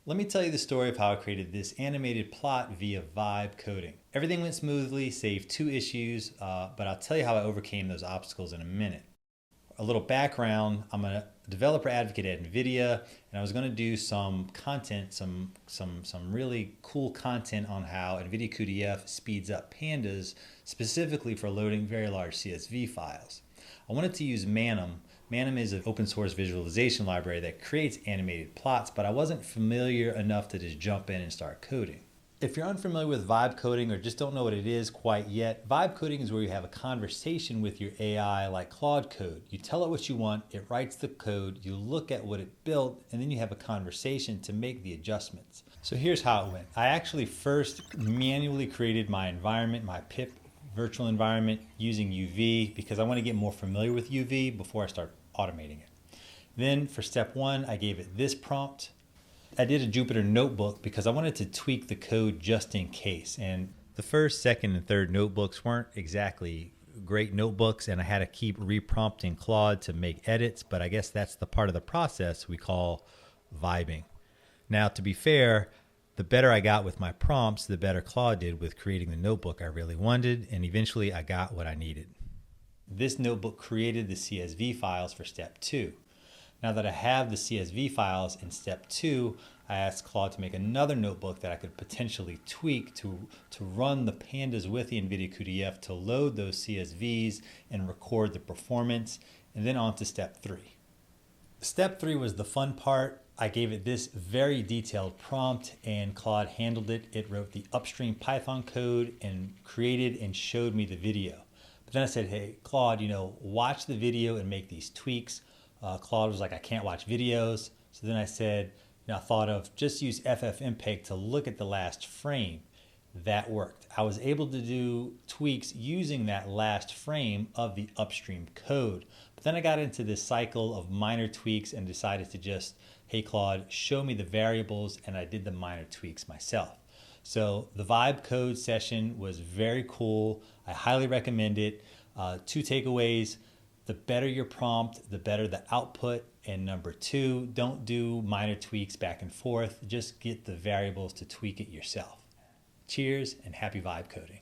Let me tell you the story of how I created this animated plot via vibe coding. Everything went smoothly, save 2 issues, but I'll tell you how I overcame those obstacles in a minute. A little background, I'm a developer advocate at NVIDIA, and I was going to do some content, some really cool content on how NVIDIA cuDF speeds up pandas, specifically for loading very large CSV files. I wanted to use Manim. Manim is an open source visualization library that creates animated plots, but I wasn't familiar enough to just jump in and start coding. If you're unfamiliar with vibe coding or just don't know what it is quite yet, vibe coding is where you have a conversation with your AI like Claude Code. You tell it what you want, it writes the code, you look at what it built, and then you have a conversation to make the adjustments. So here's how it went. I actually first manually created my environment, my pip virtual environment using UV because I want to get more familiar with UV before I start automating it. Then for step 1, I gave it this prompt. I did a Jupyter notebook because I wanted to tweak the code just in case. And the first, second, and third notebooks weren't exactly great notebooks, and I had to keep reprompting Claude to make edits, but I guess that's the part of the process we call vibing. Now, to be fair, the better I got with my prompts, the better Claude did with creating the notebook I really wanted, and eventually I got what I needed. This notebook created the CSV files for step 2. Now that I have the CSV files in step 2, I asked Claude to make another notebook that I could potentially tweak to run the pandas with the NVIDIA cuDF to load those CSVs and record the performance, and then on to step 3. Step 3 was the fun part. I gave it this very detailed prompt and Claude handled it. It wrote the upstream Python code and created and showed me the video. But then I said, hey, Claude, watch the video and make these tweaks. Claude was like, I can't watch videos. So then I said, I thought of just use FFmpeg to look at the last frame. That worked. I was able to do tweaks using that last frame of the upstream code. But then I got into this cycle of minor tweaks and decided to just, hey Claude, show me the variables, and I did the minor tweaks myself. So the vibe code session was very cool. I highly recommend it. 2 takeaways. The better your prompt, the better the output. And number 2, don't do minor tweaks back and forth. Just get the variables to tweak it yourself. Cheers and happy vibe coding.